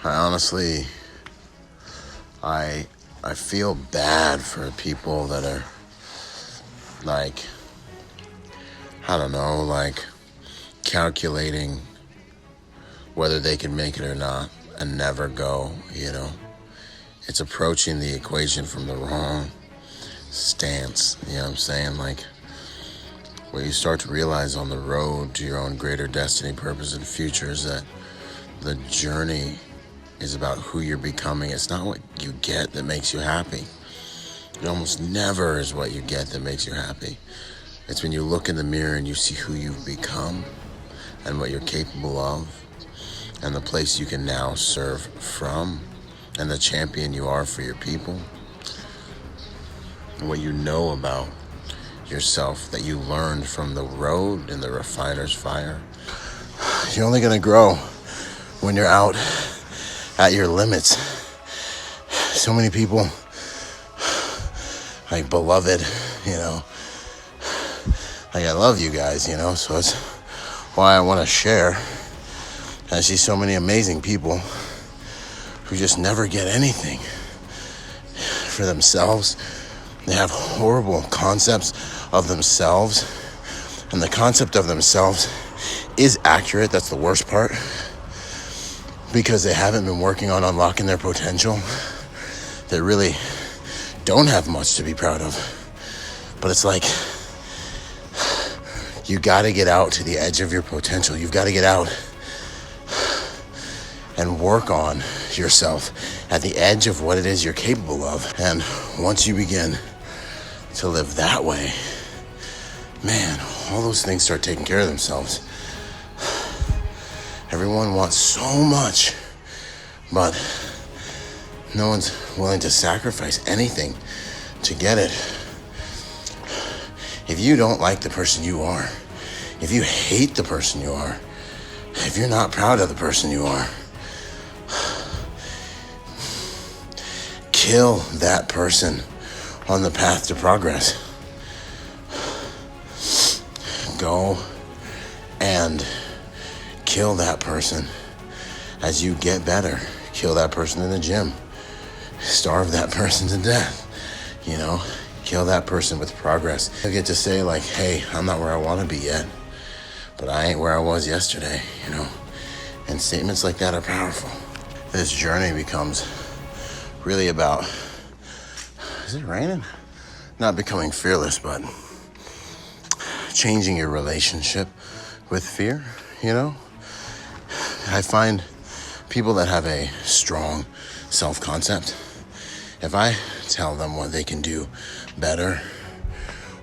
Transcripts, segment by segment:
I honestly, I feel bad for people that are like, I don't know, like calculating whether they can make it or not and never go, It's approaching the equation from the wrong stance, you know what I'm saying? Like, what you start to realize on the road to your own greater destiny, purpose, and future is that the journey is about who you're becoming. It's not what you get that makes you happy. It almost never is what you get that makes you happy. It's when you look in the mirror and you see who you've become and what you're capable of and the place you can now serve from and the champion you are for your people and what you know about yourself that you learned from the road and the refiner's fire. You're only going to grow when you're out at your limits. So many people, like beloved, like I love you guys, so it's why I want to share. I see so many amazing people who just never get anything for themselves. They have horrible concepts of themselves, and the concept of themselves is accurate. That's the worst part, because they haven't been working on unlocking their potential. They really don't have much to be proud of. But it's like, you got to get out to the edge of your potential. You've got to get out and work on yourself at the edge of what it is you're capable of. And once you begin to live that way, man, all those things start taking care of themselves. Everyone wants so much, but no one's willing to sacrifice anything to get it. If you don't like the person you are, if you hate the person you are, if you're not proud of the person you are, kill that person on the path to progress. Go and kill that person as you get better. Kill that person in the gym. Starve that person to death. Kill that person with progress. I get to say like, hey, I'm not where I want to be yet, but I ain't where I was yesterday, And statements like that are powerful. This journey becomes really about, is it raining? Not becoming fearless, but changing your relationship with fear, I find people that have a strong self-concept, if I tell them what they can do better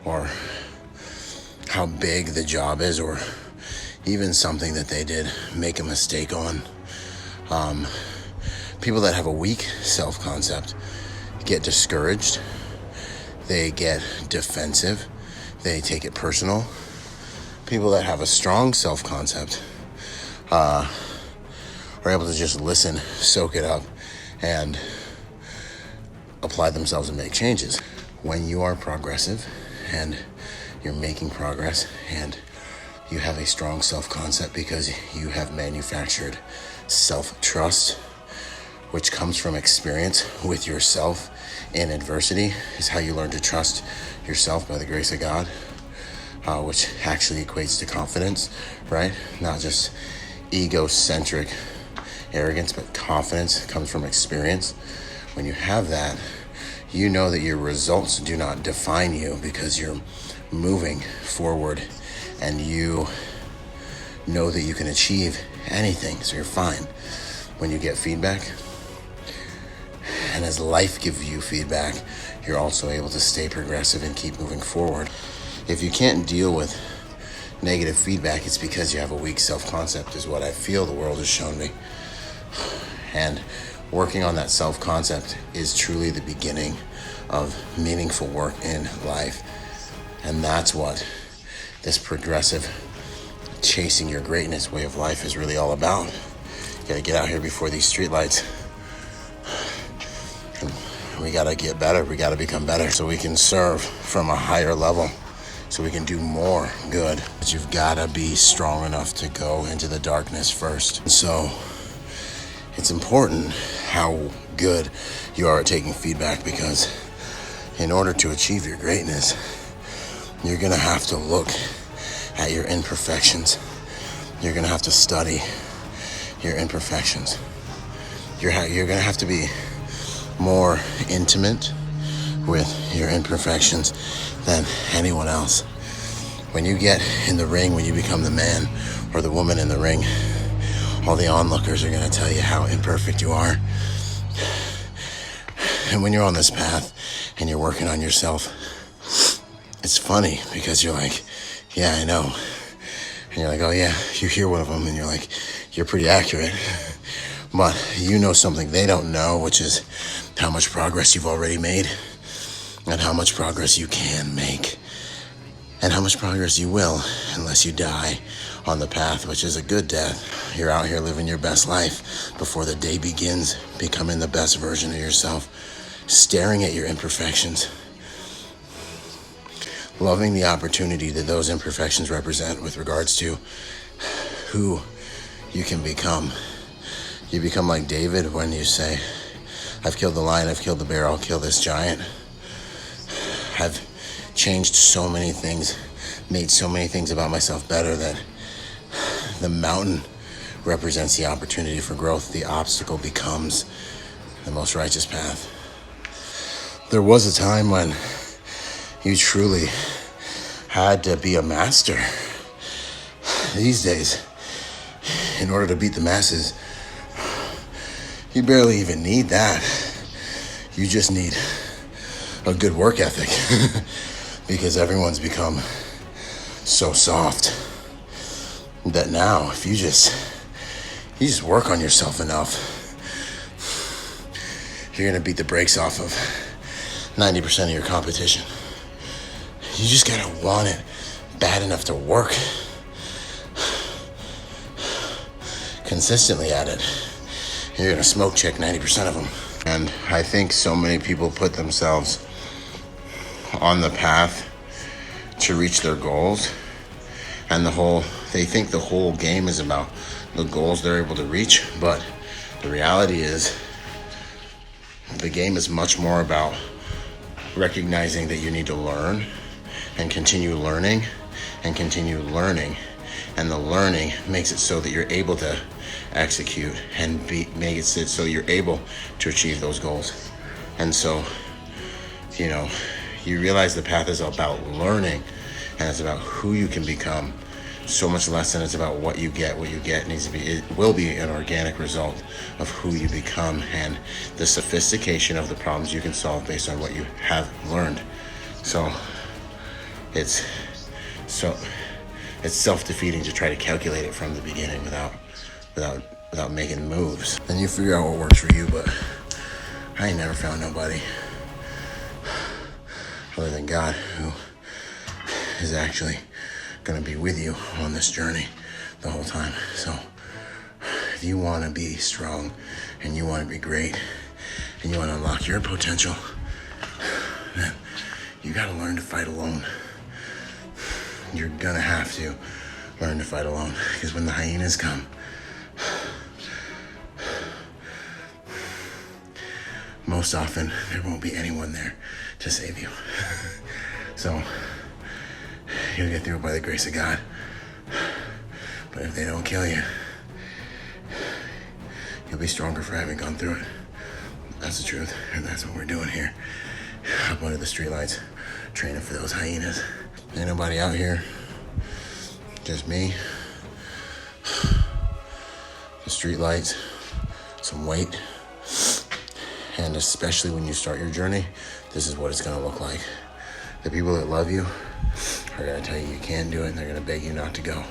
or how big the job is or even something that they did make a mistake on, people that have a weak self-concept get discouraged, they get defensive, they take it personal. People that have a strong self-concept are able to just listen, soak it up, and apply themselves and make changes. When you are progressive and you're making progress and you have a strong self-concept because you have manufactured self-trust, which comes from experience with yourself in adversity, is how you learn to trust yourself by the grace of God, which actually equates to confidence, right? Not just egocentric arrogance, but confidence comes from experience. When you have that, you know that your results do not define you because you're moving forward and you know that you can achieve anything, so you're fine. When you get feedback, and as life gives you feedback, you're also able to stay progressive and keep moving forward. If you can't deal with negative feedback, it's because you have a weak self-concept, is what I feel the world has shown me. And working on that self-concept is truly the beginning of meaningful work in life. And that's what this progressive, chasing your greatness way of life is really all about. You gotta get out here before these streetlights. We gotta get better. We gotta become better so we can serve from a higher level, so we can do more good. But you've gotta be strong enough to go into the darkness first. So It's important how good you are at taking feedback, because in order to achieve your greatness, you're going to have to look at your imperfections. You're going to have to study your imperfections. You're going to have to be more intimate with your imperfections than anyone else. When you get in the ring, when you become the man or the woman in the ring, all the onlookers are going to tell you how imperfect you are. And when you're on this path and you're working on yourself, it's funny because you're like, yeah, I know. And you're like, oh yeah, you hear one of them and you're like, you're pretty accurate. But you know something they don't know, which is how much progress you've already made and how much progress you can make and how much progress you will unless you die on the path, which is a good death. You're out here living your best life before the day begins, becoming the best version of yourself, staring at your imperfections, loving the opportunity that those imperfections represent with regards to who you can become. You become like David when you say, I've killed the lion, I've killed the bear, I'll kill this giant. I've changed so many things, made so many things about myself better that the mountain represents the opportunity for growth. The obstacle becomes the most righteous path. There was a time when you truly had to be a master. These days, in order to beat the masses, you barely even need that. You just need a good work ethic because everyone's become so soft that now if you just work on yourself enough, you're gonna beat the brakes off of 90% of your competition. You just gotta want it bad enough to work consistently at it. You're gonna smoke check 90% of them. And I think so many people put themselves on the path to reach their goals, and they think the whole game is about the goals they're able to reach, but the reality is the game is much more about recognizing that you need to learn and continue learning and continue learning, and the learning makes it so that you're able to execute and make it so you're able to achieve those goals. And so, you realize the path is about learning, and it's about who you can become so much less than it's about what you get. What you get it will be an organic result of who you become and the sophistication of the problems you can solve based on what you have learned. So it's self-defeating to try to calculate it from the beginning without making moves. Then you figure out what works for you, but I ain't never found nobody other than God who is actually going to be with you on this journey the whole time. So if you want to be strong and you want to be great and you want to unlock your potential, then you got to learn to fight alone. You're going to have to learn to fight alone, because when the hyenas come, most often there won't be anyone there to save you. So you'll get through it by the grace of God. But if they don't kill you, you'll be stronger for having gone through it. That's the truth, and that's what we're doing here up under the streetlights, training for those hyenas. Ain't nobody out here, just me, the streetlights, some weight, and especially when you start your journey, this is what it's going to look like. The people that love you are going to tell you can't do it, and they're going to beg you not to go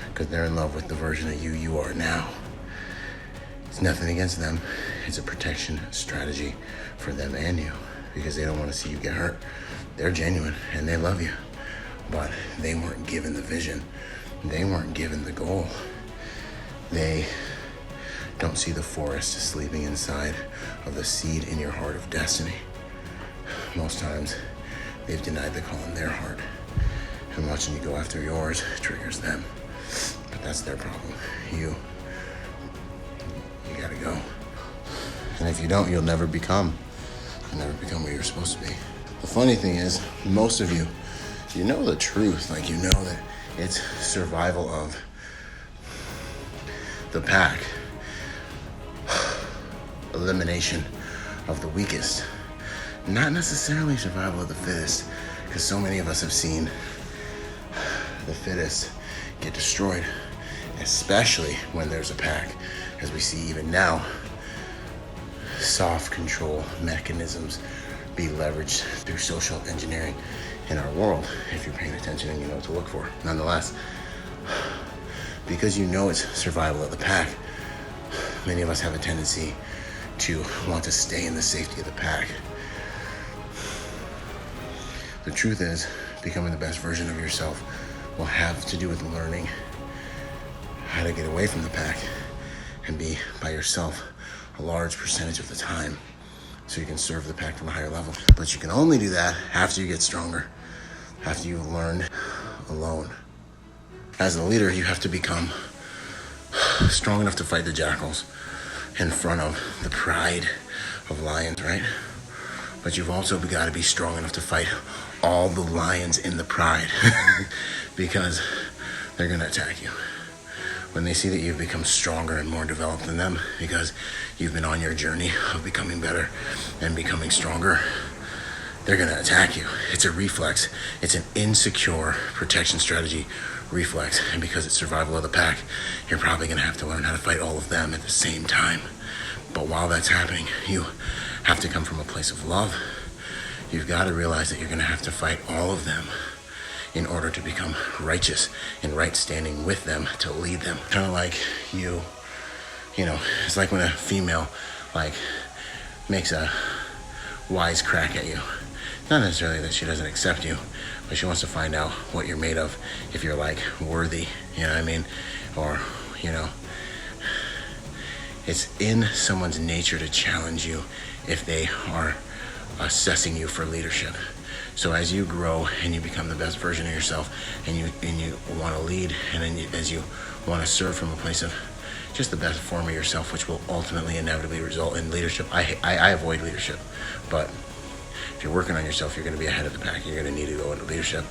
because they're in love with the version of you are now. It's nothing against them. It's a protection strategy for them and you, because they don't want to see you get hurt. They're genuine and they love you, but they weren't given the vision. They weren't given the goal. They don't see the forest sleeping inside of the seed in your heart of destiny. Most times, they've denied the call in their heart. And watching you go after yours triggers them. But that's their problem. You gotta go. go. And if you don't, you'll never become what you're supposed to be. The funny thing is, most of you, you know the truth. Like, you know that it's survival of the pack. Elimination of the weakest. Not necessarily survival of the fittest, because so many of us have seen the fittest get destroyed, especially when there's a pack. As we see even now, soft control mechanisms be leveraged through social engineering in our world, if you're paying attention and you know what to look for. Nonetheless, because you know it's survival of the pack, many of us have a tendency to want to stay in the safety of the pack. The truth is, becoming the best version of yourself will have to do with learning how to get away from the pack and be by yourself a large percentage of the time, so you can serve the pack from a higher level. But you can only do that after you get stronger, after you've learned alone. As a leader, you have to become strong enough to fight the jackals in front of the pride of lions, right? But you've also got to be strong enough to fight all the lions in the pride because they're going to attack you. When they see that you've become stronger and more developed than them because you've been on your journey of becoming better and becoming stronger, they're going to attack you. It's a reflex. It's an insecure protection strategy reflex. And because it's survival of the pack, you're probably going to have to learn how to fight all of them at the same time. But while that's happening, you have to come from a place of love. You've got to realize that you're going to have to fight all of them in order to become righteous and right standing with them, to lead them. Kind of like you know, it's like when a female makes a wise crack at you. Not necessarily that she doesn't accept you, but she wants to find out what you're made of, if you're worthy, you know what I mean? Or, it's in someone's nature to challenge you if they are assessing you for leadership. So as you grow and you become the best version of yourself, and you want to lead, and then as you want to serve from a place of just the best form of yourself, which will ultimately inevitably result in leadership. I avoid leadership, but if you're working on yourself, you're going to be ahead of the pack. You're going to need to go into leadership.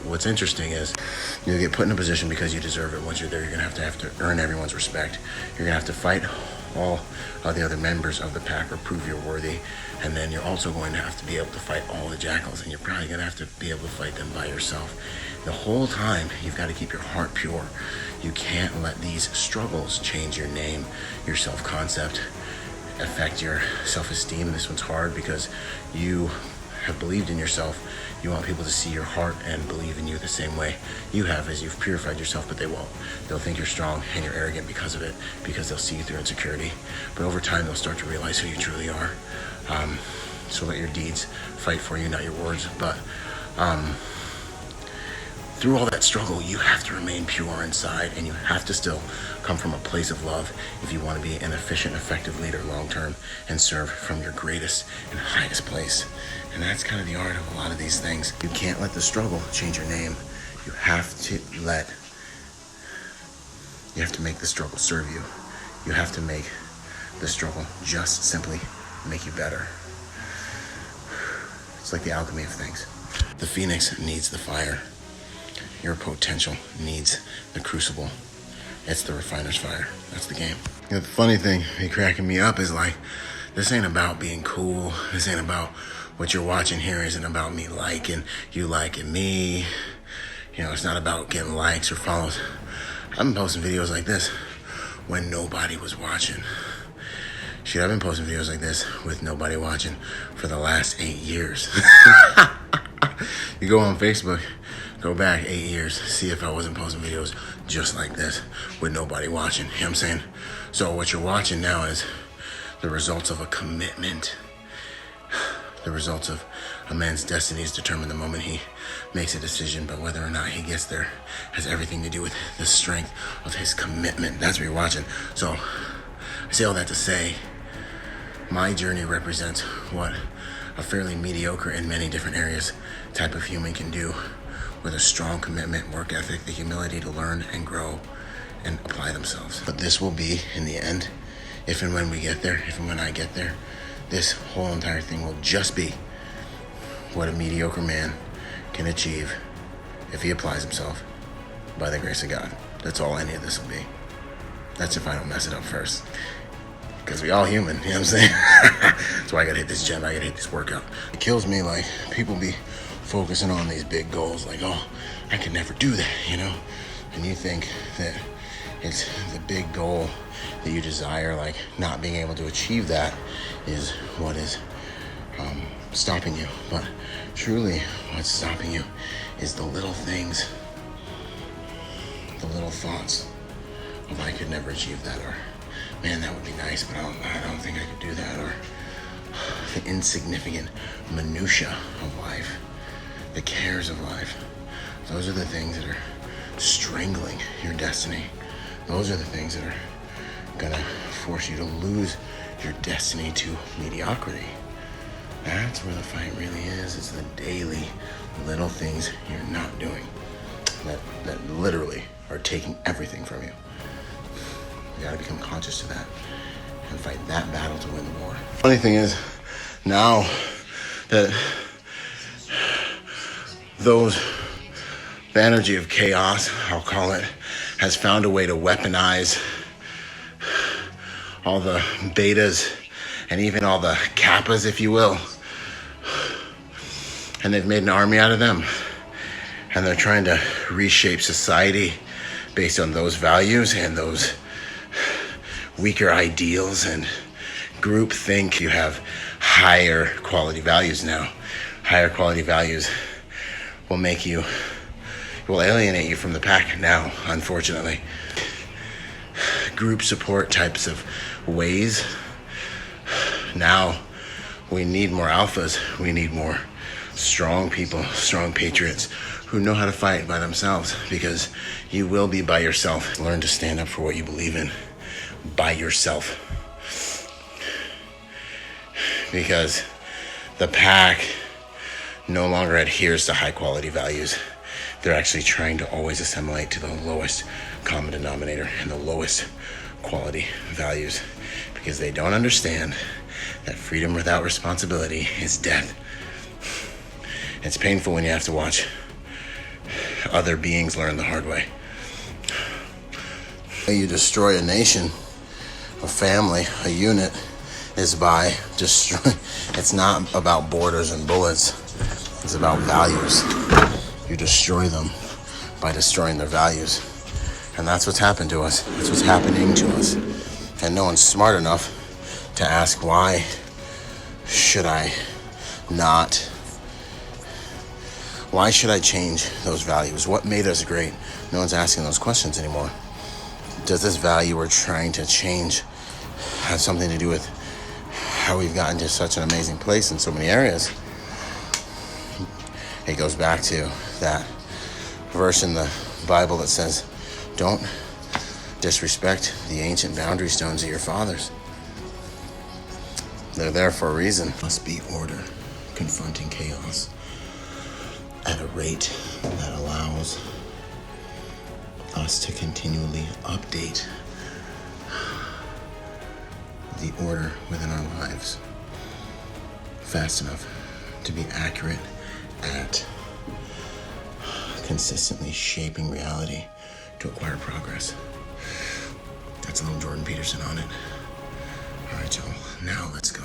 What's interesting is you'll get put in a position because you deserve it. Once you're there, you're going to have to earn everyone's respect. You're going to have to fight all the other members of the pack or prove you're worthy. And then you're also going to have to be able to fight all the jackals, and you're probably going to have to be able to fight them by yourself. The whole time, you've got to keep your heart pure. You can't let these struggles change your name, your self-concept, affect your self-esteem. This one's hard because you have believed in yourself. You want people to see your heart and believe in you the same way you have as you've purified yourself, but they won't. They'll think you're strong and you're arrogant because of it, because they'll see you through insecurity. But over time, they'll start to realize who you truly are. So let your deeds fight for you, not your words. But through all that struggle, you have to remain pure inside, and you have to still come from a place of love if you want to be an efficient, effective leader long-term and serve from your greatest and highest place. And that's kind of the art of a lot of these things. You can't let the struggle change your name. You have to make the struggle serve you. You have to make the struggle just simply make you better. It's like the alchemy of things. The phoenix needs the fire. Your potential needs the crucible. It's the refiner's fire. That's the game. The funny thing cracking me up is this ain't about being cool. This ain't about what you're watching here. Isn't about me liking you, liking me. It's not about getting likes or follows. I've been posting videos like this when nobody was watching. Shit, I've been posting videos like this with nobody watching for the last 8 years. You go on Facebook, go back 8 years, see if I wasn't posting videos just like this with nobody watching. You know what I'm saying? So what you're watching now is the results of a commitment. The results of a man's destiny is determined the moment he makes a decision, but whether or not he gets there has everything to do with the strength of his commitment. That's what you're watching. So I say all that to say, my journey represents what a fairly mediocre in many different areas type of human can do with a strong commitment, work ethic, the humility to learn and grow and apply themselves. But this will be, in the end, if and when we get there, if and when I get there, this whole entire thing will just be what a mediocre man can achieve if he applies himself by the grace of God. That's all any of this will be. That's if I don't mess it up first. Because we all human, you know what I'm saying? That's why I gotta hit this gym, I gotta hit this workout. It kills me, like, people be focusing on these big goals, like, oh, I could never do that, you know? And you think that it's the big goal that you desire, like not being able to achieve that is what is stopping you. But truly, what's stopping you is the little things, the little thoughts of I could never achieve that, or man, that would be nice, but I don't think I could do that, or the insignificant minutia of life, the cares of life. Those are the things that are strangling your destiny. Those are the things that are gonna force you to lose your destiny to mediocrity. That's where the fight really is. It's the daily little things you're not doing that literally are taking everything from you. You gotta become conscious of that and fight that battle to win the war. Funny thing is, now that the energy of chaos, I'll call it, has found a way to weaponize all the betas and even all the kappas, if you will. And they've made an army out of them. And they're trying to reshape society based on those values and those weaker ideals and groupthink. You have higher quality values now. Higher quality values will alienate you from the pack now, unfortunately. Group support types of ways. Now we need more alphas. We need more strong people, strong patriots who know how to fight by themselves, because you will be by yourself. Learn to stand up for what you believe in by yourself. Because the pack no longer adheres to high quality values. They're actually trying to always assimilate to the lowest common denominator and the lowest quality values, because they don't understand that freedom without responsibility is death. It's painful when you have to watch other beings learn the hard way. You destroy a nation, a family, a unit, is by destroying. It's not about borders and bullets. It's about values. You destroy them by destroying their values. And that's what's happened to us. That's what's happening to us. And no one's smart enough to ask, why should I change those values? What made us great? No one's asking those questions anymore. Does this value we're trying to change have something to do with how we've gotten to such an amazing place in so many areas? It goes back to that verse in the Bible that says, don't disrespect the ancient boundary stones of your fathers. They're there for a reason. Must be order confronting chaos at a rate that allows us to continually update the order within our lives fast enough to be accurate at consistently shaping reality to acquire progress. That's a little Jordan Peterson on it. All right, y'all. Now let's go